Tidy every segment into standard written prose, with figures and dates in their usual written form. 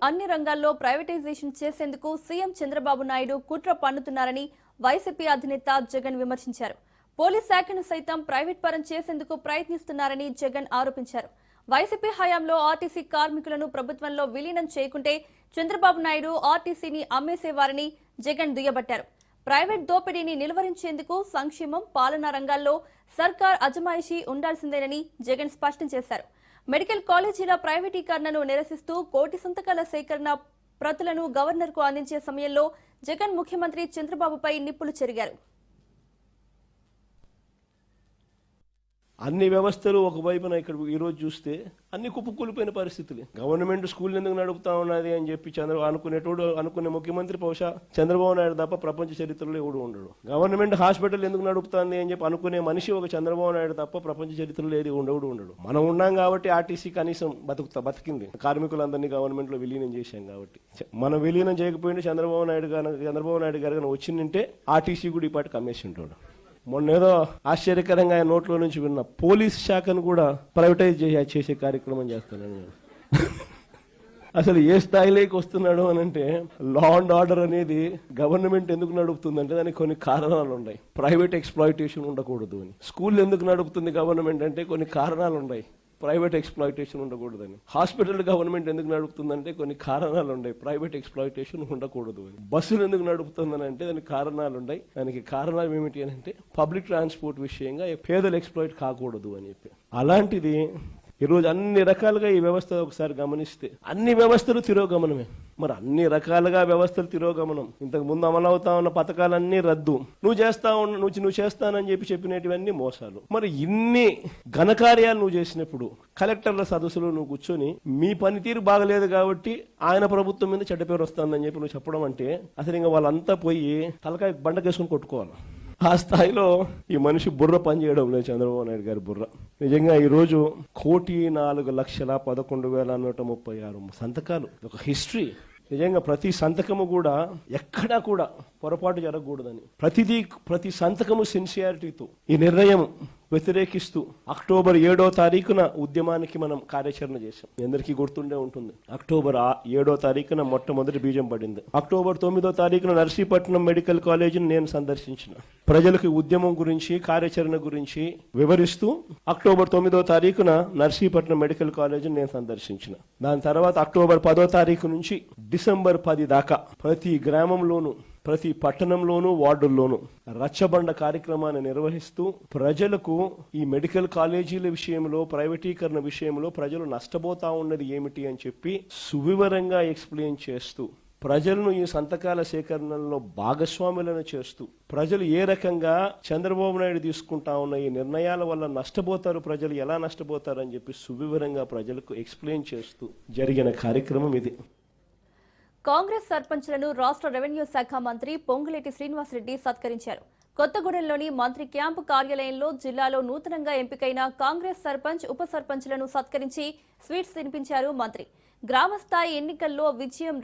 అన్ని రంగాల్లో ప్రైవేటైజేషన్ చేసేందుకు సీఎం చంద్రబాబు నాయుడు కుట్ర పన్నుతున్నారని వైసీపీ అధినేత జగన్ విమర్శించారు. పోలీస్ శాఖను సైతం ప్రైవేట్ పరం చేసేందుకు ప్రయత్నిస్తున్నారని జగన్ ఆరోపించారు. వైసీపీ హయాంలో ఆర్టీసీ కార్మికులను ప్రభుత్వంలో విలీనం చేయకుంటే చంద్రబాబు నాయుడు ఆర్టీసీని అమ్మేసేవారని జగన్ దుయ్యబట్టారు. ప్రైవేట్ దోపిడీని నిలువరించేందుకు సంక్షేమం, పాలనా రంగాల్లో సర్కార్ అజమాయిషీ ఉండాల్సిందేనని జగన్ స్పష్టం చేశారు. మెడికల్ కాలేజీల ప్రైవేటీకరణను నిరసిస్తూ కోటి సంతకాల సేకరణ ప్రతులను గవర్నర్కు అందించే సమయంలో జగన్ ముఖ్యమంత్రి చంద్రబాబుపై నిప్పులు చెరిగారు. అన్ని వ్యవస్థలు ఒకవైపున ఇక్కడ ఈరోజు చూస్తే అన్ని కుప్పకూలిపోయిన పరిస్థితులు. గవర్నమెంట్ స్కూల్ ఎందుకు నడుపుతా ఉన్నది అని చెప్పి అనుకునే ముఖ్యమంత్రి బహుశా చంద్రబాబు నాయుడు తప్ప ప్రపంచ చరిత్రలో ఎవడు ఉండడు. గవర్నమెంట్ హాస్పిటల్ ఎందుకు నడుపుతుంది అని చెప్పి అనుకునే మనిషి ఒక చంద్రబాబు నాయుడు తప్ప ప్రపంచ చరిత్రలో ఏది ఉండడు. మనం ఉన్నాం కాబట్టి ఆర్టీసీ కనీసం బతికింది. కార్మికులందరినీ గవర్నమెంట్ లో విలీనం చేశాం కాబట్టి. మనం విలీనం చేయకపోయింటే చంద్రబాబు నాయుడు గారు వచ్చిందంటే ఆర్టీసీ కూడా ఈ పాటికి అమ్మేసి ఉంటాడు. మొన్నేదో ఆశ్చర్యకరంగా ఆయన నోట్లో నుంచి విన్న పోలీస్ శాఖను కూడా ప్రైవేటైజ్ చేసే కార్యక్రమం చేస్తున్నాను నేను. అసలు ఏ స్థాయిలోకి వస్తున్నాడు అని అంటే, లా అండ్ ఆర్డర్ అనేది గవర్నమెంట్ ఎందుకు నడుపుతుందంటే దానికి కొన్ని కారణాలు ఉన్నాయి. ప్రైవేట్ ఎక్స్‌ప్లాయిటేషన్ ఉండకూడదు అని. స్కూల్ ఎందుకు నడుపుతుంది గవర్నమెంట్ అంటే కొన్ని కారణాలు ఉన్నాయి. ప్రైవేట్ ఎక్స్‌ప్లాయిటేషన్ ఉండకూడదని. హాస్పిటల్ గవర్నమెంట్ ఎందుకు నడుపుతుందంటే కొన్ని కారణాలు ఉన్నాయి. ప్రైవేట్ ఎక్స్‌ప్లాయిటేషన్ ఉండకూడదు అని. బస్సులు ఎందుకు నడుపుతుందని అంటే దానికి కారణాలు ఉన్నాయి. దానికి కారణాలు ఏమిటి అని అంటే పబ్లిక్ ట్రాన్స్పోర్ట్ విషయంగా పేదలు ఎక్స్‌ప్లాయిట్ కాకూడదు అని చెప్పి. అలాంటిది ఈరోజు అన్ని రకాలుగా ఈ వ్యవస్థ ఒకసారి గమనిస్తే అన్ని వ్యవస్థలు తిరోగమనమే. మరి అన్ని రకాలుగా వ్యవస్థలు తిరోగమనం. ఇంతకు ముందు అమలవుతా ఉన్న పథకాలన్నీ రద్దు. నువ్వు చేస్తానని చెప్పినటువన్నీ మోసాలు. మరి ఇన్ని ఘనకార్యాలు నువ్వు చేసినప్పుడు కలెక్టర్ల సదస్సులో నువ్వు కూర్చొని మీ పనితీరు బాగలేదు కాబట్టి ఆయన ప్రభుత్వం మీద చెడ్డ పేరు వస్తుందని చెప్పి నువ్వు చెప్పడం అంటే అసలు ఇంకా వాళ్ళంతా పోయి తలకాయ బండకేసుకుని కొట్టుకోవాలి. ఆ స్థాయిలో ఈ మనిషి బుర్ర పనిచేయడం లేదు చంద్రబాబు నాయుడు గారి బుర్ర. నిజంగా ఈరోజు 1,04,11,136 సంతకాలు, ఒక హిస్టరీ. నిజంగా ప్రతి సంతకము కూడా ఎక్కడా కూడా పొరపాటు జరగకూడదని, ప్రతి సంతకము సిన్సియారిటీతో ఈ నిర్ణయం వ్యతిరేకిస్తూ అక్టోబర్ 7వ తారీఖున ఉద్యమానికి మనం కార్యాచరణ చేశాం. అందరికీ గుర్తుండే ఉంటుంది. అక్టోబర్ 7వ తారీఖున మొట్టమొదటి బీజం పడింది. అక్టోబర్ 9వ తారీఖున నర్సీపట్నం మెడికల్ కాలేజీని నేను సందర్శించిన. ప్రజలకు ఉద్యమం గురించి, కార్యాచరణ గురించి వివరిస్తూ అక్టోబర్ 9వ తారీఖున నర్సీపట్నం మెడికల్ కాలేజీని నేను సందర్శించిన. దాని తర్వాత అక్టోబర్ 10వ తారీఖు నుంచి డిసెంబర్ 10 దాకా ప్రతి గ్రామంలోనూ, ప్రతి పట్టణంలోనూ, వార్డుల్లోనూ రచ్చబండ కార్యక్రమాన్ని నిర్వహిస్తూ ప్రజలకు ఈ మెడికల్ కాలేజీల విషయంలో, ప్రైవేటీకరణ విషయంలో ప్రజలు నష్టపోతా ఉన్నది ఏమిటి అని చెప్పి సువివరంగా ఎక్స్ప్లెయిన్ చేస్తూ, ప్రజలను ఈ సంతకాల సేకరణలో భాగస్వాములను చేస్తూ, ప్రజలు ఏ రకంగా చంద్రబాబు నాయుడు తీసుకుంటా ఉన్న ఈ నిర్ణయాల వల్ల నష్టపోతారు, ప్రజలు ఎలా నష్టపోతారు అని చెప్పి సువివరంగా ప్రజలకు ఎక్స్ప్లెయిన్ చేస్తూ జరిగిన కార్యక్రమం ఇది. కాంగ్రెస్ సర్పంచ్లను రాష్ట్ర రెవెన్యూ శాఖ మంత్రి పొంగులేటి శ్రీనివాసరెడ్డి సత్కరించారు. కొత్తగూడెంలోని మంత్రి క్యాంపు కార్యాలయంలో జిల్లాలో నూతనంగా ఎంపికైన కాంగ్రెస్ సర్పంచ్, ఉప సర్పంచ్లను సత్కరించి స్వీట్స్ తినిపించారు మంత్రి. గ్రామస్థాయి ఎన్నికల్లో విజయం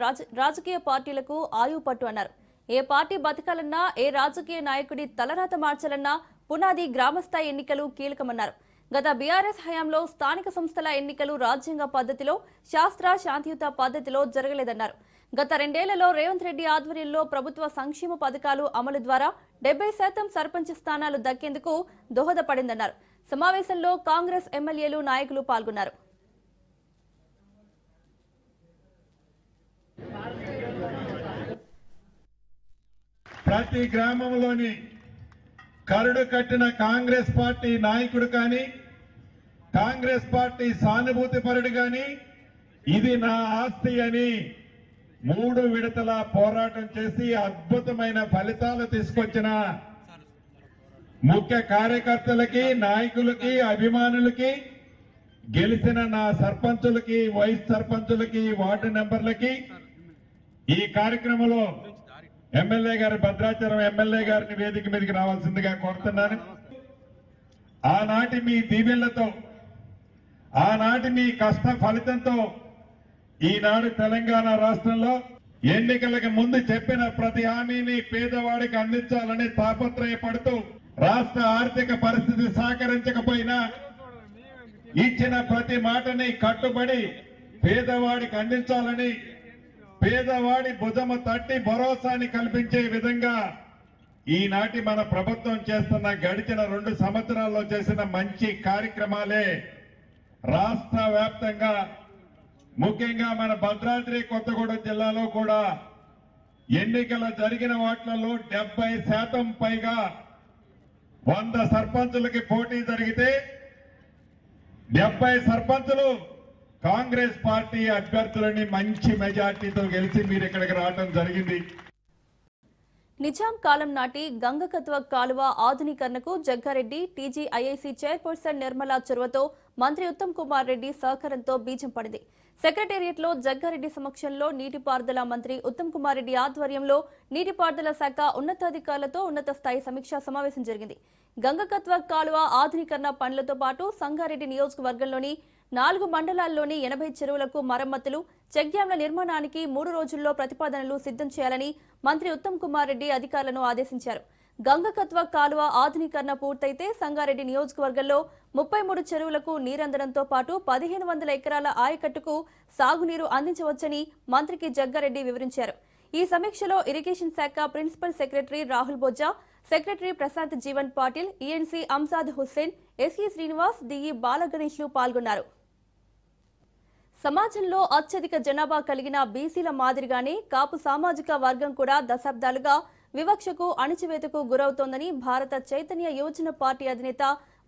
రాజకీయ పార్టీలకు ఆయుపట్టు అన్నారు. ఏ పార్టీ బతకాలన్నా, ఏ రాజకీయ నాయకుడి తలరాత మార్చాలన్నా పునాది గ్రామస్థాయి ఎన్నికలు కీలకమన్నారు. గత బీఆర్ఎస్ హయాంలో స్థానిక సంస్థల ఎన్నికలు రాజ్యాంగ పద్ధతిలో, శాస్త్ర శాంతియుత పద్ధతిలో జరగలేదన్నారు. గత 2 ఏళ్లలో రేవంత్ రెడ్డి ఆధ్వర్యంలో ప్రభుత్వ సంక్షేమ పథకాలు అమలు ద్వారా 70% సర్పంచ్ స్థానాలు దక్కేందుకు దోహదపడిందన్నారు. సమావేశంలో కాంగ్రెస్ ఎమ్మెల్యేలు, నాయకులు పాల్గొన్నారు. ప్రతి గ్రామంలోని కరుడు కట్టిన కాంగ్రెస్ పార్టీ నాయకుడు కానీ, కాంగ్రెస్ పార్టీ సానుభూతి పరుడు కానీ ఇది నా ఆస్తి అని 3 విడతల పోరాటం చేసి అద్భుతమైన ఫలితాలు తీసుకొచ్చిన ముఖ్య కార్యకర్తలకి, నాయకులకి, అభిమానులకి, గెలిచిన నా సర్పంచులకి, వైస్ సర్పంచులకి, వార్డు మెంబర్లకి ఈ కార్యక్రమంలో ఎమ్మెల్యే గారు, భద్రాచలం ఎమ్మెల్యే గారిని వేదిక మీదకి రావాల్సిందిగా కోరుతున్నాను. ఆనాటి మీ దీవెనలతో, ఆనాటి మీ కష్ట ఫలితంతో ఈనాడు తెలంగాణ రాష్ట్రంలో ఎన్నికలకు ముందు చెప్పిన ప్రతి హామీని పేదవాడికి అందించాలని తాపత్రయపడుతూ, రాష్ట్ర ఆర్థిక పరిస్థితి సహకరించకపోయినా ఇచ్చిన ప్రతి మాటని కట్టుబడి పేదవాడికి అందించాలని పేదవాడి భుజము తట్టి భరోసాని కల్పించే విధంగా ఈనాటి మన ప్రభుత్వం చేస్తున్న గడిచిన 2 సంవత్సరాల్లో చేసిన మంచి కార్యక్రమాలే రాష్ట్ర వ్యాప్తంగా ముఖ్యంగా మన భద్రాద్రి కొత్తగూడెం జిల్లాలో కూడా ఎన్నికలు జరిగిన వాటిలలో 70% పైగా 100 సర్పంచులకి పోటీ జరిగితే 70 సర్పంచులు కాంగ్రెస్ పార్టీ అభ్యర్థులని మంచి మెజార్టీతో గెలిచి మీరు ఇక్కడికి రావడం జరిగింది. నిజాం కాలం నాటి గంగకత్వ కాలువ ఆధునీకరణకు జగ్గారెడ్డి టీజీఐఐసీ చైర్పర్సన్ నిర్మలా చొరవతో మంత్రి ఉత్తమ్ కుమార్ రెడ్డి సహకారంతో బీజం పడింది. సెక్రటేరియట్లో జగ్గారెడ్డి సమక్షంలో నీటిపారుదల మంత్రి ఉత్తమ్ కుమార్ రెడ్డి ఆధ్వర్యంలో నీటిపారుదల శాఖ ఉన్నతాధికారులతో ఉన్నత స్థాయి సమీక్షా సమావేశం జరిగింది. గంగకత్వ కాలువ ఆధునీకరణ పనులతో పాటు సంగారెడ్డి నియోజకవర్గంలోని 4 మండలాల్లోని 80 చెరువులకు మరమ్మతులు, చెక్ డ్యాంల నిర్మాణానికి 3 రోజుల్లో ప్రతిపాదనలు సిద్ధం చేయాలని మంత్రి ఉత్తమ్ కుమార్ రెడ్డి అధికారులను ఆదేశించారు. గంగకత్వ కాలువ ఆధునీకరణ పూర్తయితే సంగారెడ్డి నియోజకవర్గంలో 33 చెరువులకు నీరందడంతో పాటు 1500 ఎకరాల ఆయకట్టుకు సాగునీరు అందించవచ్చని మంత్రికి జగ్గారెడ్డి వివరించారు. ఈ సమీక్షలో ఇరిగేషన్ శాఖ principal secretary Rahul Bojja, secretary Prashant Jeevan Patil, ENC Amjad Hussain, SE Srinivas, DE బాలగణేష్లు పాల్గొన్నారు. సమాజంలో అత్యధిక జనాభా కలిగిన బీసీల మాదిరిగానే కాపు సామాజిక వర్గం కూడా దశాబ్దాలుగా వివక్షకు, అణచివేతకు గురవుతోందని భారత చైతన్య యోజన పార్టీ అధినేత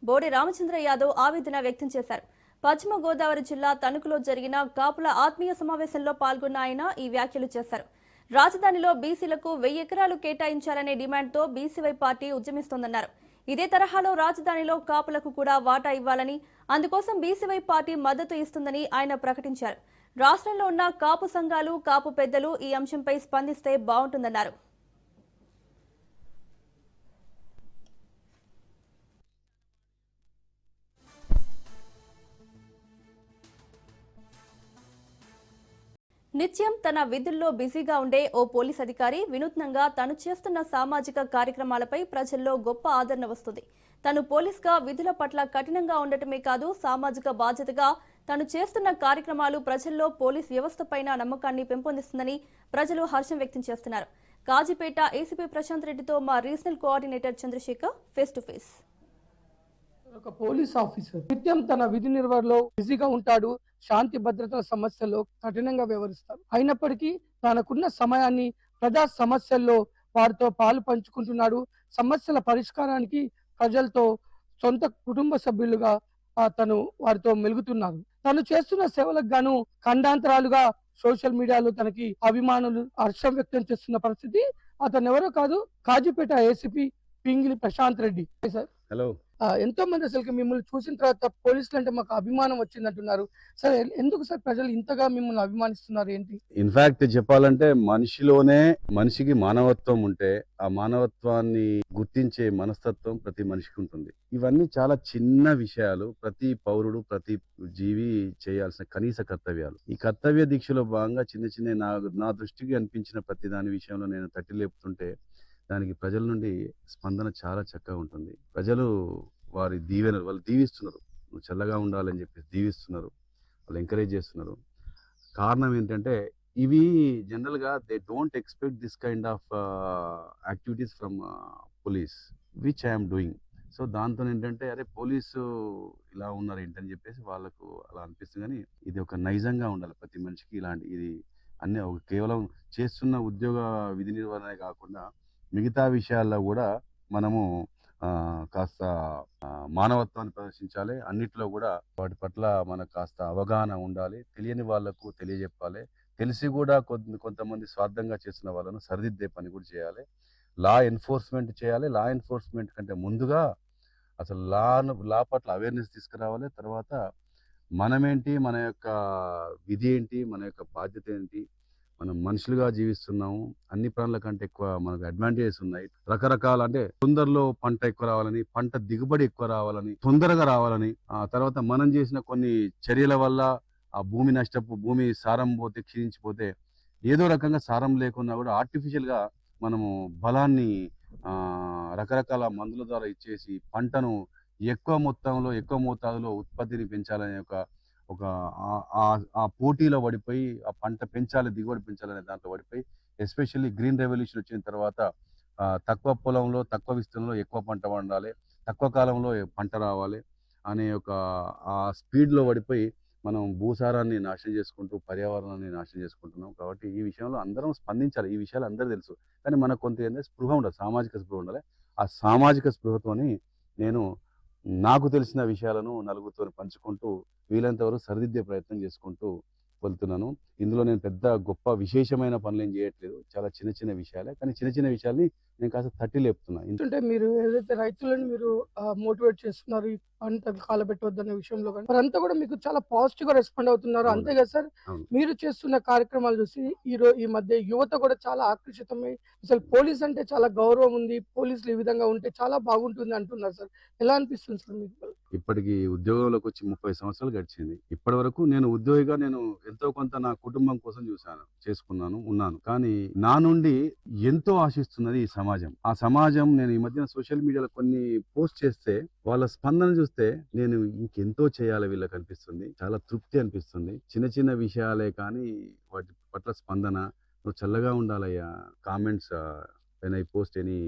బోడి రామచంద్ర యాదవ్ ఆవేదన వ్యక్తం చేశారు. పశ్చిమ గోదావరి జిల్లా తణుకులో జరిగిన కాపుల ఆత్మీయ సమావేశంలో పాల్గొన్న ఆయన ఈ వ్యాఖ్యలు చేశారు. రాజధానిలో బీసీలకు 1000 ఎకరాలు కేటాయించాలనే డిమాండ్తో బీసీవై పార్టీ ఉద్యమిస్తోందన్నారు. ఇదే తరహాలో రాజధానిలో కాపులకు కూడా వాటా ఇవ్వాలని, అందుకోసం బీసీవై పార్టీ మద్దతు ఇస్తుందని ఆయన ప్రకటించారు. రాష్ట్రంలో ఉన్న కాపు సంఘాలు, కాపు పెద్దలు ఈ అంశంపై స్పందిస్తే బాగుంటుందన్నారు. నిత్యం తన విధుల్లో బిజీగా ఉండే ఓ పోలీస్ అధికారి వినూత్నంగా తను చేస్తున్న సామాజిక కార్యక్రమాలపై ప్రజల్లో గొప్ప ఆదరణ వస్తుంది. తను పోలీస్గా విధుల పట్ల కఠినంగా ఉండటమే కాదు, సామాజిక బాధ్యతగా తను చేస్తున్న కార్యక్రమాలు ప్రజల్లో పోలీస్ వ్యవస్థపైన నమ్మకాన్ని పెంపొందిస్తుందని ప్రజలు హర్షం వ్యక్తం చేస్తున్నారు. కాజీపేట ఏసీపీ ప్రశాంత్ రెడ్డితో మా regional coordinator Chandrashekar face to face. ఒక పోలీస్ ఆఫీసర్ నిత్యం తన విధి నిర్వహణలో బిజీగా ఉంటాడు. శాంతి భద్రతల సమస్యల్లో కఠినంగా వ్యవహరిస్తారు. అయినప్పటికీ తనకున్న సమయాన్ని ప్రజా సమస్యల్లో వారితో పాలు పంచుకుంటున్నాడు. సమస్యల పరిష్కారానికి ప్రజలతో సొంత కుటుంబ సభ్యులుగా తను వారితో మెలుగుతున్నారు. తను చేస్తున్న సేవలకు గాను ఖండాంతరాలుగా సోషల్ మీడియాలో తనకి అభిమానులు హర్షం వ్యక్తం చేస్తున్న పరిస్థితి. అతను ఎవరో కాదు, Kazipet ACP Pingili Prashanth Reddy. Sir, hello. ఎంతో మంది అసలు మిమ్మల్ని చూసిన తర్వాత పోలీసులు అంటే మాకు అభిమానం వచ్చిందంటున్నారు. సరే, ఎందుకు సార్ ప్రజలు ఇంతగా మిమ్మల్ని అభిమానిస్తున్నారు? ఏంటి? ఇన్ఫాక్ట్ చెప్పాలంటే మనిషికి మానవత్వం ఉంటే ఆ మానవత్వాన్ని గుర్తించే మనస్తత్వం ప్రతి మనిషికి ఉంటుంది. ఇవన్నీ చాలా చిన్న విషయాలు. ప్రతి పౌరుడు, ప్రతి జీవి చేయాల్సిన కనీస కర్తవ్యాలు. ఈ కర్తవ్య దీక్షలో భాగంగా చిన్న నా దృష్టికి అనిపించిన ప్రతి దాని విషయంలో నేను తట్టి లేపుతుంటే దానికి ప్రజల నుండి స్పందన చాలా చక్కగా ఉంటుంది. ప్రజలు వారి దీవెనలు వాళ్ళు దీవిస్తున్నారు. నువ్వు చల్లగా ఉండాలని చెప్పి దీవిస్తున్నారు, వాళ్ళు ఎంకరేజ్ చేస్తున్నారు. కారణం ఏంటంటే ఇవి జనరల్గా they don't expect this kind of activities from police which I'm doing. So దాంతో ఏంటంటే అరే పోలీసు ఇలా ఉన్నారు ఏంటని చెప్పేసి వాళ్ళకు అలా అనిపిస్తుంది. కానీ ఇది ఒక నైజంగా ఉండాలి ప్రతి మనిషికి. ఇది అన్నీ కేవలం చేస్తున్న ఉద్యోగ విధి నిర్వహణే కాకుండా మిగతా విషయాల్లో కూడా మనము కాస్త మానవత్వాన్ని ప్రదర్శించాలి. అన్నిట్లో కూడా వాటి పట్ల మనకు కాస్త అవగాహన ఉండాలి. తెలియని వాళ్లకు తెలియజెప్పాలి. తెలిసి కూడా కొంతమంది స్వార్థంగా చేస్తున్న వాళ్ళను సరిదిద్దే పని కూడా చేయాలి. లా ఎన్ఫోర్స్మెంట్ చేయాలి. లా ఎన్ఫోర్స్మెంట్ కంటే ముందుగా అసలు లా పట్ల అవేర్నెస్ తీసుకురావాలి. తర్వాత మనమేంటి, మన యొక్క విధి ఏంటి, మన యొక్క బాధ్యత ఏంటి, మనం మనుషులుగా జీవిస్తున్నాము. అన్ని ప్రాణుల కంటే ఎక్కువ మనకు అడ్వాంటేజెస్ ఉన్నాయి. రకరకాల అంటే తొందరలో పంట ఎక్కువ రావాలని, పంట దిగుబడి ఎక్కువ రావాలని, తొందరగా రావాలని, ఆ తర్వాత మనం చేసిన కొన్ని చర్యల వల్ల ఆ భూమి సారం పోతే, క్షీణించిపోతే, ఏదో రకంగా సారం లేకున్నా కూడా ఆర్టిఫిషియల్గా మనము బలాన్ని రకరకాల మందుల ద్వారా ఇచ్చేసి పంటను ఎక్కువ మొత్తంలో ఎక్కువ మోతాదులో ఉత్పత్తిని పెంచాలనే ఒక ఒక ఆ పోటీలో పడిపోయి ఆ పంట పెంచాలి, దిగుబడి పెంచాలనే దాంట్లో పడిపోయి, ఎస్పెషల్లీ గ్రీన్ రెవల్యూషన్ వచ్చిన తర్వాత తక్కువ పొలంలో తక్కువ విస్తీర్ణంలో ఎక్కువ పంట పండాలి, తక్కువ కాలంలో పంట రావాలి అనే ఒక ఆ స్పీడ్లో పడిపోయి మనం భూసారాన్ని నాశనం చేసుకుంటూ పర్యావరణాన్ని నాశనం చేసుకుంటున్నాం. కాబట్టి ఈ విషయంలో అందరం స్పందించాలి. ఈ విషయాలు అందరూ తెలుసు, కానీ మనకు కొంత ఏంటంటే స్పృహ ఉండదు, సామాజిక స్పృహ ఉండాలి. ఆ సామాజిక స్పృహతోని నేను నాకు తెలిసిన విషయాలను నలుగురితో పంచుకుంటూ వీలైనంత వరకు సరిదిద్దే ప్రయత్నం చేసుకుంటూ వెళ్తున్నాను. ఇందులో నేను పెద్ద గొప్ప విశేషమైన పనులు ఏం చేయట్లేదు, చాలా చిన్న చిన్న విషయాలే, కానీ చిన్న చిన్న విషయాల్ని నేను కాస్త తట్టి లేపుతున్నా. అంటే మీరు ఏదైతే రైతులను మీరు మోటివేట్ చేస్తున్నారు ఈ పంటలు కాలబెట్టవద్దనే విషయంలో, కానీ వారంతా కూడా మీకు చాలా పాజిటివ్ గా రెస్పాండ్ అవుతున్నారు. అవును. అంతే కదా సార్, అవును. మీరు చేస్తున్న కార్యక్రమాలు చూసి ఈ మధ్య యువత కూడా చాలా ఆకర్షితమై అసలు పోలీస్ అంటే చాలా గౌరవం ఉంది, పోలీసులు ఈ విధంగా ఉంటే చాలా బాగుంటుంది అంటున్నారు సార్. ఎలా అనిపిస్తుంది సార్ మీకు? ఇప్పటికి ఉద్యోగంలోకి వచ్చి 30 సంవత్సరాలు గడిచింది. ఇప్పటి వరకు నేను ఉద్యోగిగా నేను ఎంతో కొంత నా కుటుంబం కోసం ఉన్నాను. కానీ నా నుండి ఎంతో ఆశిస్తున్నది ఈ సమాజం. ఆ సమాజం, నేను ఈ మధ్యన సోషల్ మీడియాలో కొన్ని పోస్ట్ చేస్తే వాళ్ళ స్పందన చూస్తే నేను ఇంకెంతో చేయాలి వీళ్ళకి అనిపిస్తుంది. చాలా తృప్తి అనిపిస్తుంది. చిన్న చిన్న విషయాలే కానీ వాటి పట్ల స్పందన, నువ్వు చల్లగా ఉండాలయ్యా, comments when I post any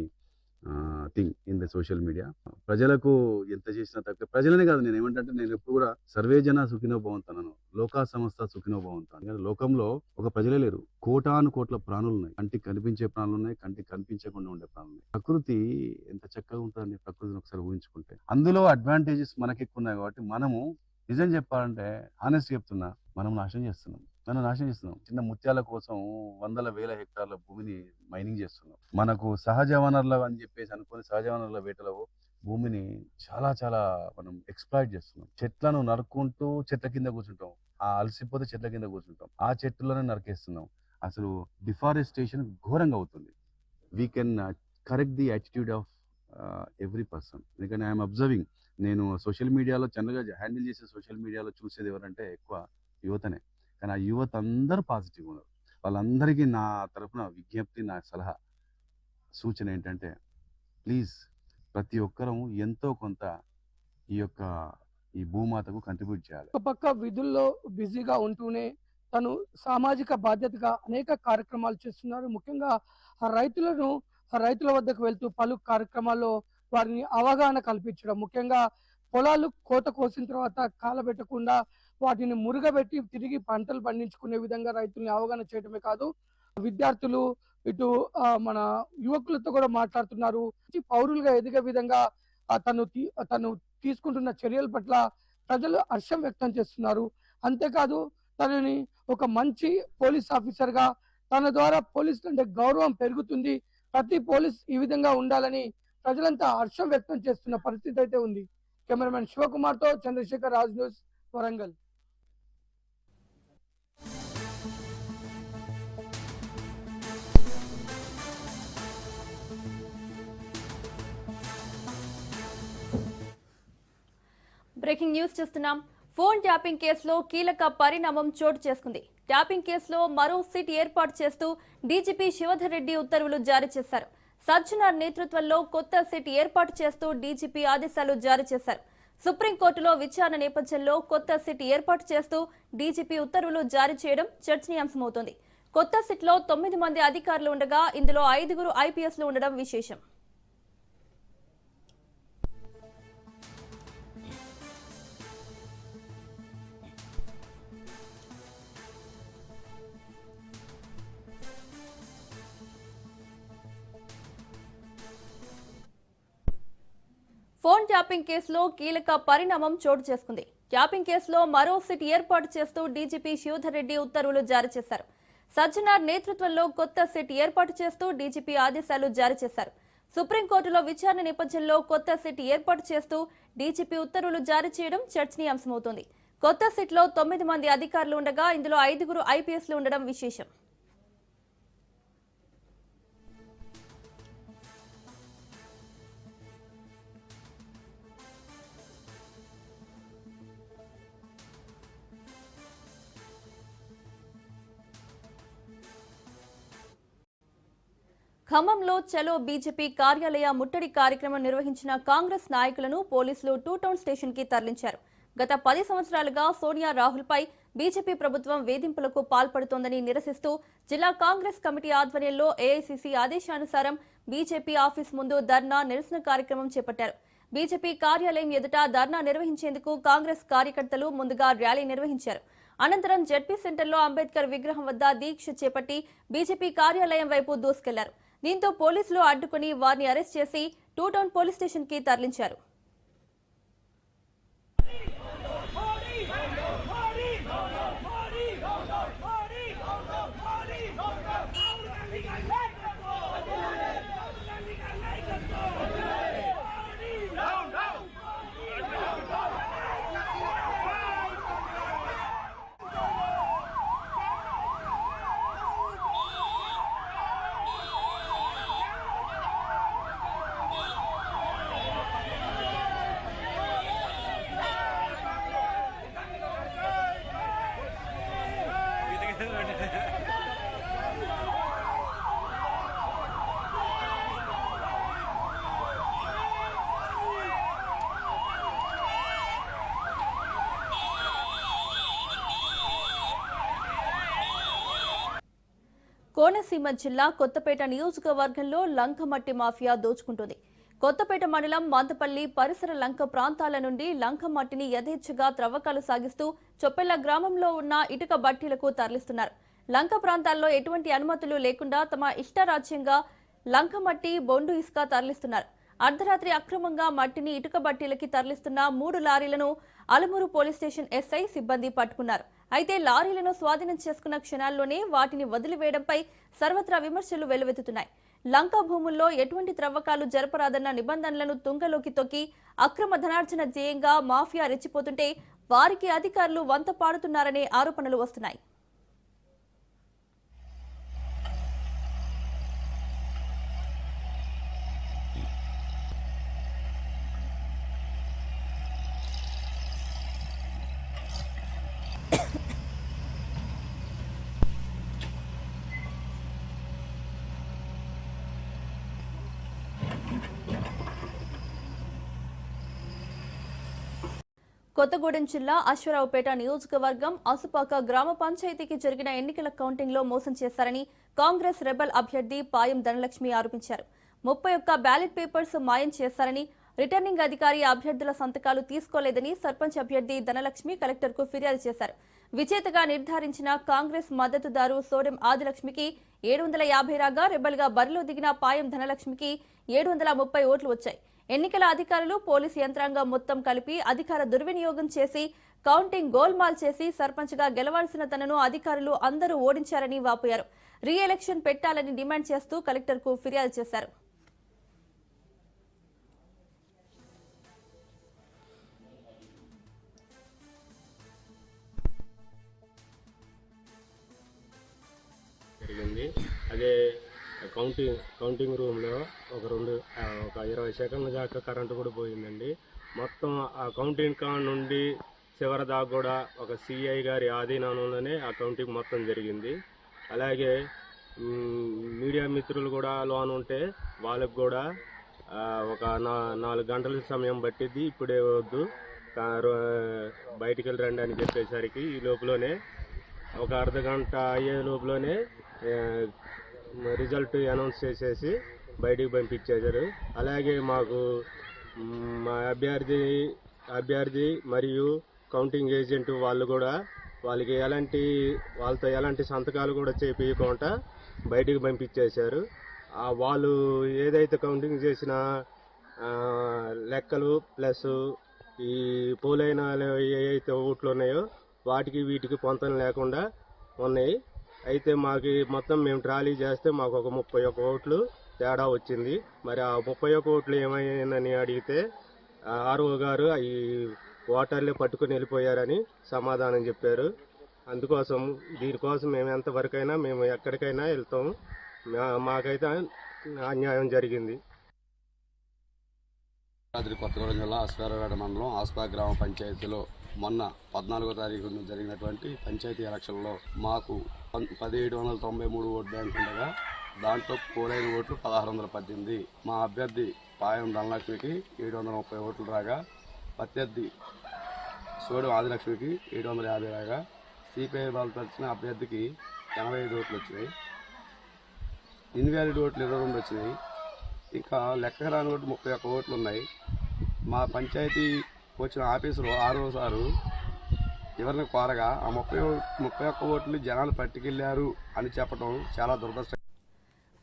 thing in the social media. ప్రజలకు ఎంత చేసినా తక్కువ. ప్రజలనే కాదు, నేను ఏమంటే నేను ఎప్పుడు కూడా సర్వే జన సుఖినో భవంతన్నాను, లోకా సంస్థ సుఖినో భవంతాను. లోకంలో ఒక ప్రజలే లేరు, కోటాను కోట్ల ప్రాణులు ఉన్నాయి. కంటికి కనిపించే ప్రాణులు ఉన్నాయి, కంటికి కనిపించకుండా ఉండే ప్రాణులు ఉన్నాయి. ప్రకృతి ఎంత చక్కగా ఉంటుందండి, ప్రకృతిని ఒకసారి ఊహించుకుంటే. అందులో అడ్వాంటేజెస్ మనకి ఎక్కువ ఉన్నాయి. కాబట్టి మనము నిజం చెప్పాలంటే, హానెస్ట్ చెప్తున్నా, మనం నాశనం చేస్తున్నాం. చిన్న ముత్యాల కోసం వందల వేల హెక్టార్ల భూమిని మైనింగ్ చేస్తున్నాం. మనకు సహజ వనరులు అని చెప్పేసి అనుకుని సహజ వనరుల వేటలో భూమిని చాలా చాలా మనం ఎక్స్‌ప్లాయిట్ చేస్తున్నాం. చెట్లను నరుక్కుంటూ చెట్ల కింద కూర్చుంటాం. అలసిపోతే చెట్ల కింద కూర్చుంటాం. ఆ చెట్లనే నరికేస్తున్నాం. అసలు డిఫారెస్టేషన్ ఘోరంగా అవుతుంది. We can correct the attitude of every person. ఎందుకంటే ఐఎమ్ అబ్జర్వింగ్, నేను సోషల్ మీడియాలో జనరల్‌గా హ్యాండిల్ చేసే సోషల్ మీడియాలో చూసేది ఎవరంటే ఎక్కువ యువతనే. కానీ ఆ యువత అందరూ పాజిటివ్‌గా ఉన్నారు. వాళ్ళందరికీ నా తరపున విజ్ఞప్తి, నా సలహా, సూచన ఏంటంటే, ప్లీజ్ ప్రతి ఒక్కరం ఎంతో కొంత ఈ భూమాతకు కంట్రిబ్యూట్ చేయాలి. ఒక పక్క విధుల్లో బిజీగా ఉంటూనే తను సామాజిక బాధ్యతగా అనేక కార్యక్రమాలు చేస్తున్నారు. ముఖ్యంగా రైతుల వద్దకు వెళ్తూ పలు కార్యక్రమాల్లో వారిని అవగాహన కల్పించడం, ముఖ్యంగా పొలాలు కోత కోసిన తర్వాత కాలబెట్టకుండా వాటిని మురుగబెట్టి తిరిగి పంటలు పండించుకునే విధంగా రైతుల్ని అవగాహన చేయడమే కాదు, విద్యార్థులు ఇటు మన యువకులతో కూడా మాట్లాడుతున్నారు. పౌరులుగా ఎదిగే విధంగా తను తీసుకుంటున్న చర్యల పట్ల ప్రజలు హర్షం వ్యక్తం చేస్తున్నారు. అంతేకాదు, తనని ఒక మంచి పోలీస్ ఆఫీసర్ గా, తన ద్వారా పోలీసులు అంటే గౌరవం పెరుగుతుంది, ప్రతి పోలీస్ ఈ విధంగా ఉండాలని ప్రజలంతా హర్షం వ్యక్తం చేస్తున్న పరిస్థితి అయితే ఉంది. కెమెరామెన్ శివకుమార్ తో Chandrashekar, Raj news, Warangal. Breaking news చూస్తున్నాం. ఫోన్ ట్యాపింగ్ కేసులో కీలక పరిణామం చోటు చేసుకుంది. ట్యాపింగ్ కేసులో మరో సిట్ ఏర్పాటు చేస్తూ డీజీపీ శివధర్ రెడ్డి ఉత్తర్వులు జారీ చేశారు. సజ్జనార్ నేతృత్వంలో కొత్త సిట్ ఏర్పాటు చేస్తూ డీజీపీ ఆదేశాలు జారీ చేశారు. సుప్రీంకోర్టులో విచారణ నేపథ్యంలో కొత్త సిట్ ఏర్పాటు చేస్తూ డీజీపీ ఉత్తర్వులు జారీ చేయడం చర్చనీయాంశమవుతోంది. కొత్త సిట్లో 9 మంది అధికారులు ఉండగా ఇందులో 5 ఐపీఎస్లు ఉండడం విశేషం. ఫోన్ ట్యాపింగ్ కేసులో కీలక పరిణామం చోటు చేసుకుంది. ట్యాపింగ్ కేసులో మరో సిట్ ఏర్పాటు చేస్తూ డీజీపీ శివధర్ రెడ్డి ఉత్తర్వులు జారీ చేశారు. సజ్జనార్ నేతృత్వంలో కొత్త సిట్ ఏర్పాటు చేస్తూ డీజీపీ ఆదేశాలు జారీ చేశారు. సుప్రీంకోర్టులో విచారణ నేపథ్యంలో కొత్త సిట్ ఏర్పాటు చేస్తూ డీజీపీ ఉత్తర్వులు జారీ చేయడం చర్చనీయాంశమవుతోంది. కొత్త సిట్లో 9 మంది అధికారులు ఉండగా ఇందులో 5 ఐపీఎస్లు ఉండడం విశేషం. ఖమ్మంలో చలో బీజేపీ కార్యాలయ ముట్టడి కార్యక్రమం నిర్వహించిన కాంగ్రెస్ నాయకులను పోలీసులు 2 టౌన్ స్టేషన్ కి తరలించారు. గత 10 సంవత్సరాలుగా సోనియా రాహుల్పై బీజేపీ ప్రభుత్వం వేధింపులకు పాల్పడుతోందని నిరసిస్తూ జిల్లా కాంగ్రెస్ కమిటీ ఆధ్వర్యంలో ఏఐసీసీ ఆదేశానుసారం బీజేపీ ఆఫీస్ ముందు ధర్నా నిరసన కార్యక్రమం చేపట్టారు. బీజేపీ కార్యాలయం ఎదుట ధర్నా నిర్వహించేందుకు కాంగ్రెస్ కార్యకర్తలు ముందుగా ర్యాలీ నిర్వహించారు. అనంతరం జెడ్పీ సెంటర్లో అంబేద్కర్ విగ్రహం వద్ద దీక్ష చేపట్టి బీజేపీ కార్యాలయం వైపు దూసుకెళ్లారు. దీంతో పోలీసులు అడ్డుకుని వారిని అరెస్ట్ చేసి 2 టౌన్ పోలీస్ స్టేషన్ కి తరలించారు. కోనసీమ జిల్లా కొత్తపేట నియోజకవర్గంలో లంకమట్టి మాఫియా దోచుకుంటుంది. కొత్తపేట మండలం మంతపల్లి పరిసర లంక ప్రాంతాల నుండి లంకమట్టిని యథేచ్ఛగా త్రవ్వకాలు సాగిస్తూ చొప్పెళ్ల గ్రామంలో ఉన్న ఇటుక బట్టీలకు తరలిస్తున్నారు. లంక ప్రాంతాల్లో ఎటువంటి అనుమతులు లేకుండా తమ ఇష్టరాజ్యంగా లంకమట్టి, బొండు ఇసుక తరలిస్తున్నారు. అర్ధరాత్రి అక్రమంగా మట్టిని ఇటుక బట్టీలకి తరలిస్తున్న 3 లారీలను అలమూరు పోలీస్ స్టేషన్ ఎస్ఐ సిబ్బంది పట్టుకున్నారు. అయితే లారీలను స్వాధీనం చేసుకున్న క్షణాల్లోనే వాటిని వదిలివేయడంపై సర్వత్రా విమర్శలు వెల్లువెత్తుతున్నాయి. లంకా భూముల్లో ఎటువంటి త్రవ్వకాలు జరపరాదన్న నిబంధనలను తుంగలోకి తొక్కి అక్రమ ధనార్జన ధ్యేయంగా మాఫియా రెచ్చిపోతుంటే వారికి అధికారులు వంత పాడుతున్నారనే ఆరోపణలు వస్తున్నాయి. కొత్తగూడెం జిల్లా అశ్వరావుపేట నియోజకవర్గం అసుపాక గ్రామ పంచాయతీకి జరిగిన ఎన్నికల కౌంటింగ్లో మోసం చేశారని కాంగ్రెస్ రెబల్ అభ్యర్థి పాయం ధనలక్ష్మి ఆరోపించారు. 31 బ్యాలెట్ పేపర్స్ మాయం చేశారని, రిటర్నింగ్ అధికారి అభ్యర్థుల సంతకాలు తీసుకోలేదని సర్పంచ్ అభ్యర్థి ధనలక్ష్మి కలెక్టర్కు ఫిర్యాదు చేశారు. విజేతగా నిర్ధారించిన కాంగ్రెస్ మద్దతుదారు సోడెం ఆదిలక్ష్మికి 750 రాగా రెబల్గా బరిలో దిగిన పాయం ధనలక్ష్మికి 730 ఓట్లు వచ్చాయి. ఎన్నికల అధికారులు, పోలీసు యంత్రాంగం మొత్తం కలిపి అధికార దుర్వినియోగం చేసి కౌంటింగ్ గోల్మాల్ చేసి సర్పంచ్గా గెలవాల్సిన తనను అధికారులు అందరూ ఓడించారని వాపోయారు. రీ ఎలక్షన్ పెట్టాలని డిమాండ్ చేస్తూ కలెక్టర్కు ఫిర్యాదు చేశారు. అదే కౌంటింగ్ రూమ్లో ఒక 20 సెకండ్ల దాకా కరెంటు కూడా పోయిందండి. మొత్తం ఆ కౌంటింగ్ కాడ నుండి చివరి దాకా కూడా ఒక సిఐ గారి ఆధీనంలోనే ఆ కౌంటింగ్ మొత్తం జరిగింది. అలాగే మీడియా మిత్రులు కూడా లోన్ ఉంటే వాళ్ళకు కూడా ఒక 4 గంటల సమయం పట్టిద్ది, ఇప్పుడే వద్దు బయటికి వెళ్ళి రండి అని చెప్పేసరికి ఈ లోపలనే ఒక అర్ధగంట అయ్యే లోపలనే రిజల్ట్ అనౌన్స్ చేసేసి బయటికి పంపించేశారు. అలాగే మాకు మా అభ్యర్థి మరియు కౌంటింగ్ ఏజెంట్ వాళ్ళు కూడా వాళ్ళతో ఎలాంటి సంతకాలు కూడా చేపించకుండా బయటికి పంపించేశారు. వాళ్ళు ఏదైతే కౌంటింగ్ చేసిన లెక్కలు ప్లస్ ఈ పోలైన ఏవైతే ఓట్లు ఉన్నాయో వాటికి వీటికి పొంతన లేకుండా ఉన్నాయి. అయితే మాకు మొత్తం మేము ట్రాలీ చేస్తే మాకు ఒక 31 ఓట్లు తేడా వచ్చింది. మరి ఆ 31 ఓట్లు ఏమైందని అడిగితే ఆర్ఓ గారు ఈ ఓటర్లే పట్టుకుని వెళ్ళిపోయారని సమాధానం చెప్పారు. అందుకోసం దీనికోసం మేము ఎంతవరకైనా మేము ఎక్కడికైనా వెళ్తాం. మాకైతే అన్యాయం జరిగింది. కొత్తగూడెం జిల్లా అశ్వారావుపేట మండలం ఆస్పా గ్రామ పంచాయతీలో మొన్న 14వ తారీఖున జరిగినటువంటి పంచాయతీ ఎలక్షన్లో మాకు 1793 ఓటు బ్యాంక్ ఉండగా దాంట్లో పోలైన ఓట్లు 1618. మా అభ్యర్థి పాయం ధనలక్ష్మికి 730 ఓట్లు రాగా ప్రత్యర్థి సోడి ఆదిలక్ష్మికి 750 రాగా, సిపిఐ బలపరిచిన అభ్యర్థికి 85 ఓట్లు వచ్చినాయి. ఇన్వాలిడ్ ఓట్లు 22 వచ్చినాయి. ఇంకా లెక్క రాని ఓట్లు 31 ఓట్లు ఉన్నాయి. మా పంచాయతీ వచ్చిన ఆఫీసులో 6వ సారు ఎవరిని కోరగా ఆ 31 ఓట్లు జనాలు పట్టుకెళ్లారు అని చెప్పడం చాలా దురదృష్టం.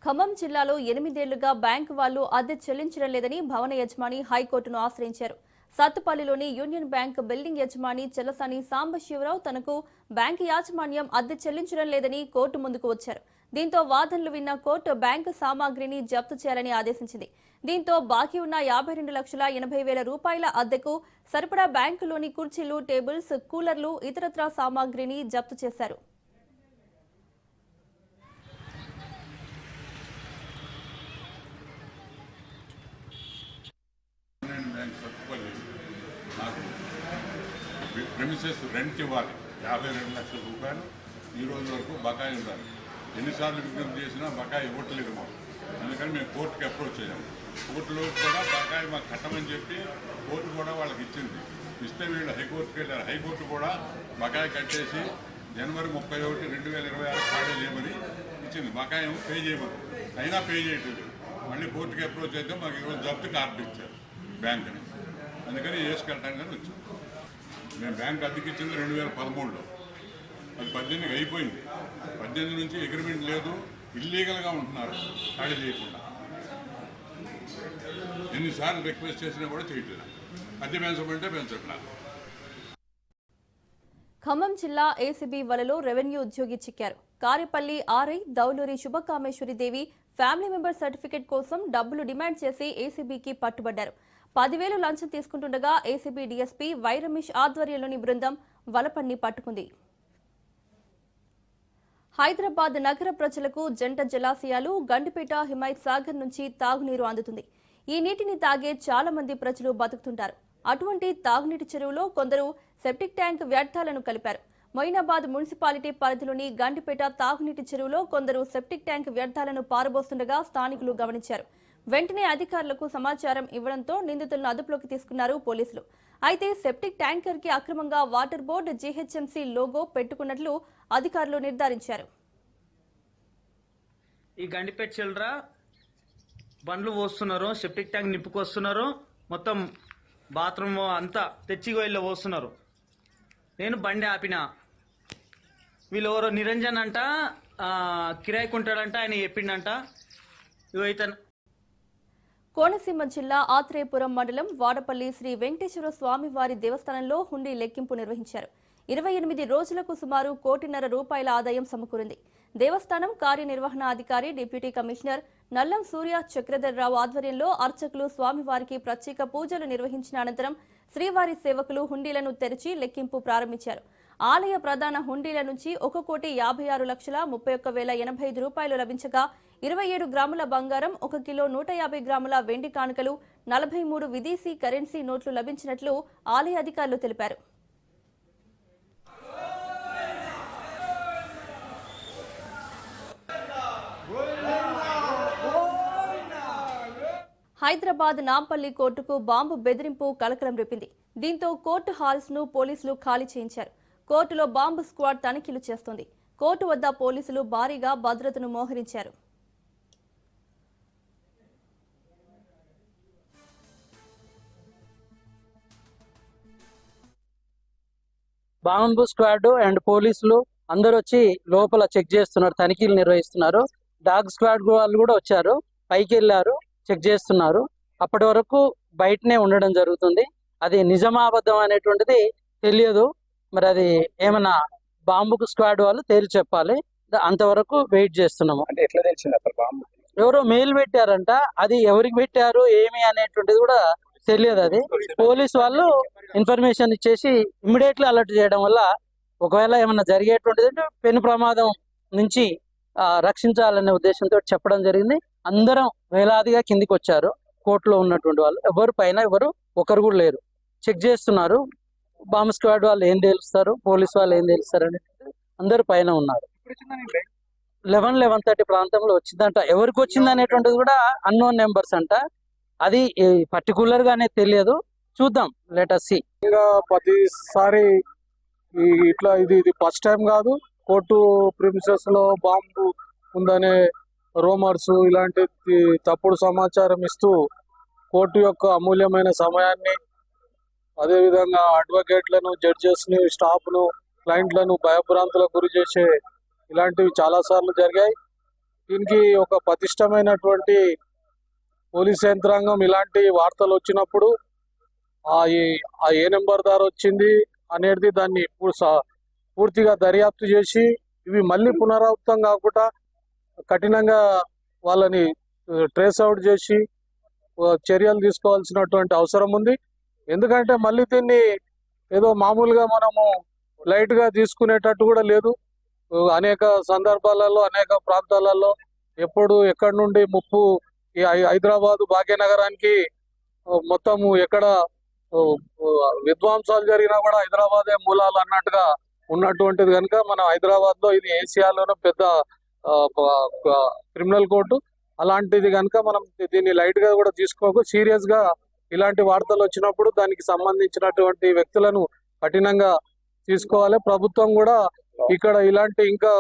ఖమ్మం జిల్లాలో 8 ఏళ్లుగా బ్యాంకు వాళ్లు అద్దె చెల్లించడం లేదని భవన యజమాని హైకోర్టును ఆశ్రయించారు. సత్తుపల్లిలోని యూనియన్ బ్యాంక్ బిల్డింగ్ యజమాని చెలసాని సాంబశివరావు తనకు బ్యాంకు యాజమాన్యం అద్దె చెల్లించడం లేదని కోర్టు ముందుకు వచ్చారు. దీంతో వాదనలు విన్న కోర్టు బ్యాంకు సామాగ్రిని జప్తు చేయాలని ఆదేశించింది. దీంతో బాకీ ఉన్న 52,80,000 రూపాయల అద్దెకు సరిపడా బ్యాంకులోని కుర్చీలు, టేబుల్స్, కూలర్లు, ఇతరత్రా సామాగ్రిని జప్తు చేశారు. ప్రెమిసెస్ రెంట్ ఇవ్వాలి. 52 లక్షల రూపాయలు ఈ రోజు వరకు బకాయి ఉండాలి. ఎన్నిసార్లు విజ్ఞప్తి చేసినా బకాయి ఇవ్వట్లేదు మాకు. అందుకని మేము కోర్టుకి అప్రోచ్ అయ్యాము. కోర్టులో కూడా బకాయి మాకు కట్టమని చెప్పి కోర్టు కూడా వాళ్ళకి ఇచ్చింది. ఇస్తే వీళ్ళు హైకోర్టుకి వెళ్ళారు. హైకోర్టు కూడా బకాయి కట్టేసి జనవరి 31, 2026 ఖాళీ చేయమని ఇచ్చింది. బకాయి పే చేయమని, అయినా పే చేయట్లేదు. మళ్ళీ కోర్టుకి అప్రోచ్ అయితే మాకు ఈరోజు జప్తుకి ఆర్డర్ ఇచ్చారు బ్యాంకుని. అందుకని వేసుకెళ్ళటానికి వచ్చాం. మేము బ్యాంక్ అద్దెకి ఇచ్చింది 2013లో. అది 18కి అయిపోయింది. 18 నుంచి అగ్రిమెంట్ లేదు, ఇల్లీగల్గా ఉంటున్నారు ఖాళీ చేయకుండా. ఎన్నిసార్లు రిక్వెస్ట్ చేసినా కూడా చేయట్లేదు. అద్దె పెంచమంటే పెంచట్లేదు. ఖమ్మం జిల్లా ఏసీబీ వలలో రెవెన్యూ ఉద్యోగి చిక్కారు. Karepalli RI Dauluri Shubhakameswaridevi family member certificate కోసం డబ్బులు డిమాండ్ చేసి ఏసీబీకి పట్టుబడ్డారు. 10,000 లంచం తీసుకుంటుండగా ఏసీబీ డీఎస్పీ వై రమేష్ ఆధ్వర్యంలోని బృందం వలపన్ని పట్టుకుంది. హైదరాబాద్ నగర ప్రజలకు జంట జలాశయాలు గండిపేట, హిమాయత్ సాగర్ నుంచి తాగునీరు అందుతుంది. ఈ నీటిని తాగే చాలా మంది ప్రజలు బతుకుతుంటారు. అటువంటి తాగునీటి చెరువులో కొందరు సెప్టిక్ ట్యాంక్ వ్యర్థాలను కలిపారు. మొయినాబాద్ మున్సిపాలిటీ పరిధిలోని గండిపేట తాగునీటి చెరువులో కొందరు సెప్టిక్ ట్యాంక్ వ్యర్థాలను పారబోస్తుండగా స్థానికులు గమనించారు. వెంటనే అధికారులకు సమాచారం ఇవ్వడంతో నిందితులను అదుపులోకి తీసుకున్నారు పోలీసులు. అయితే సెప్టిక్ ట్యాంకర్ కి అక్రమంగా వాటర్ బోర్డు, జీహెచ్ఎంసీ లోగో పెట్టుకున్నట్లు అధికారులు నిర్ధారించారు. ఈ గండిపేట చిల్డ్ర బండ్లు పోస్తున్నారు, సెప్టిక్ ట్యాంక్ నింపుకొస్తున్నారు, మొత్తం బాత్రూమ్ అంతా తెచ్చి వెళ్ళి పోస్తున్నారు. నేను బండి ఆపిన. వీళ్ళు ఎవరో నిరంజన్ అంట, కిరాయికుంటాడంట, ఆయన చెప్పిండంట. ఇవైతే కోనసీమ జిల్లా ఆత్రేయపురం మండలం వాడపల్లి శ్రీ వెంకటేశ్వర స్వామి వారి దేవస్థానంలో హుండీ లెక్కింపు నిర్వహించారు. 28 రోజులకు సుమారు 1,50,00,000 రూపాయల ఆదాయం సమకూరింది. దేవస్థానం కార్యనిర్వహణ అధికారి డిప్యూటీ కమిషనర్ నల్లం సూర్య చక్రధర్రావు ఆధ్వర్యంలో అర్చకులు స్వామివారికి ప్రత్యేక పూజలు నిర్వహించిన అనంతరం శ్రీవారి సేవకులు హుండీలను తెరిచి లెక్కింపు ప్రారంభించారు. ఆలయ ప్రధాన హుండీల నుంచి 1,56,31,085 రూపాయలు లభించగా 27 గ్రాముల బంగారం, 1 కిలో 150 గ్రాముల వెండి కానుకలు, 43 విదేశీ కరెన్సీ నోట్లు లభించినట్లు ఆలయ అధికారులు తెలిపారు. హైదరాబాద్ నాంపల్లి కోర్టుకు బాంబు బెదిరింపు కలకలం రేపింది. దీంతో కోర్టు హాల్స్ ను పోలీసులు ఖాళీ చేయించారు. కోర్టులో బాంబు స్క్వాడ్ తనిఖీలు చేస్తోంది. కోర్టు వద్ద పోలీసులు భారీగా భద్రతను మోహరించారు. బాంబు స్క్వాడ్ అండ్ పోలీసులు అందరూ వచ్చి లోపల చెక్ చేస్తున్నారు, తనిఖీలు నిర్వహిస్తున్నారు. డాగ్ స్క్వాడ్ వాళ్ళు కూడా వచ్చారు, పైకి వెళ్ళారు, చెక్ చేస్తున్నారు. అప్పటి వరకు బయటనే ఉండడం జరుగుతుంది. అది నిజమాబద్ధం అనేటువంటిది తెలియదు. మరి అది ఏమన్నా బాంబుకు స్క్వాడ్ వాళ్ళు తేల్చి చెప్పాలి. అంతవరకు వెయిట్ చేస్తున్నాము. అంటే ఎట్లా తెలిసింది అసలు బాంబు? ఎవరో మెయిల్ పెట్టారంట, అది ఎవరికి పెట్టారు ఏమి అనేటువంటిది కూడా తెలియదు. అది పోలీసు వాళ్ళు ఇన్ఫర్మేషన్ ఇచ్చేసి ఇమ్మీడియట్లీ అలర్ట్ చేయడం వల్ల ఒకవేళ ఏమన్నా జరిగేటువంటిది అంటే పెను ప్రమాదం నుంచి రక్షించాలనే ఉద్దేశంతో చెప్పడం జరిగింది. అందరం వేలాదిగా కిందికి వచ్చారు. కోర్టులో ఉన్నటువంటి వాళ్ళు ఎవరు పైన ఎవరు ఒకరు కూడా లేరు. చెక్ చేస్తున్నారు. బాంబ్ స్క్వాడ్ వాళ్ళు ఏం తెలుస్తారు, పోలీసు వాళ్ళు ఏం తెలుస్తారు అనేది అందరు పైన ఉన్నారు. 11:30 ప్రాంతంలో వచ్చిందంట. ఎవరికి వచ్చింది అనేటువంటిది కూడా అన్నోన్ నెంబర్స్ అంట. అది పర్టికులర్ గానే తెలియదు. చూద్దాం, లెట్ us see. ప్రతిసారి ఇట్లా ఇది ఫస్ట్ టైం కాదు. కోర్టు ప్రిమిసెస్ లో బాంబు ఉందనే రూమర్స్ ఇలాంటి తప్పుడు సమాచారం ఇస్తూ కోర్టు యొక్క అమూల్యమైన సమయాన్ని, అదేవిధంగా అడ్వకేట్లను, జడ్జెస్ని, స్టాఫ్ను, క్లయింట్లను భయభ్రాంతులకు గురి చేసే ఇలాంటివి చాలాసార్లు జరిగాయి. దీనికి ఒక పటిష్టమైనటువంటి పోలీస్ యంత్రాంగం ఇలాంటి వార్తలు వచ్చినప్పుడు ఆ ఏ నెంబర్ దారి వచ్చింది అనేది దాన్ని పూర్తిగా దర్యాప్తు చేసి ఇవి మళ్ళీ పునరావృతం కాకుండా కఠినంగా వాళ్ళని ట్రేస్ అవుట్ చేసి చర్యలు తీసుకోవాల్సినటువంటి అవసరం ఉంది. ఎందుకంటే మళ్ళీ దీన్ని ఏదో మామూలుగా మనము లైట్ గా తీసుకునేటట్టు కూడా లేదు. అనేక సందర్భాలలో, అనేక ప్రాంతాలలో ఎప్పుడు ఎక్కడి నుండి ముప్పు ఈ హైదరాబాద్ భాగ్యనగరానికి మొత్తము ఎక్కడ విధ్వంసాలు జరిగినా కూడా హైదరాబాదే మూలాలు అన్నట్టుగా ఉన్నటువంటిది కనుక మన హైదరాబాద్ లో ఇది ఏషియాలోనే పెద్ద క్రిమినల్ కోర్టు. అలాంటిది కనుక మనం దీన్ని లైట్ గా కూడా తీసుకోకు, సీరియస్ గా ఇలాంటి వార్తలు వచ్చినప్పుడు దానికి సంబంధించినటువంటి వ్యక్తులను కఠినంగా తీసుకోవాలి. ప్రభుత్వం కూడా ఇక్కడ ఇలాంటి ఇంకా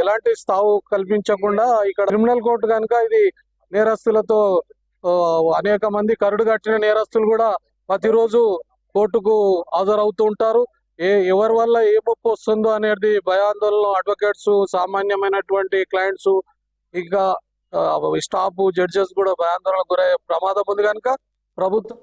ఎలాంటి స్థావు కల్పించకుండా ఇక్కడ క్రిమినల్ కోర్టు కనుక ఇది నేరస్తులతో అనేక మంది కరుడు కట్టిన నేరస్తులు కూడా ప్రతిరోజు కోర్టుకు హాజరవుతూ ఉంటారు. ఎవరి వల్ల ఏ ముప్పు వస్తుందో అనేది భయాందోళన అడ్వకేట్స్, సామాన్యమైనటువంటి క్లయింట్స్, ఇంకా స్టాఫ్, జడ్జెస్ కూడా భయాందోళనకు గురయ్యే ప్రమాదం ఉంది కనుక ప్రభుత్వం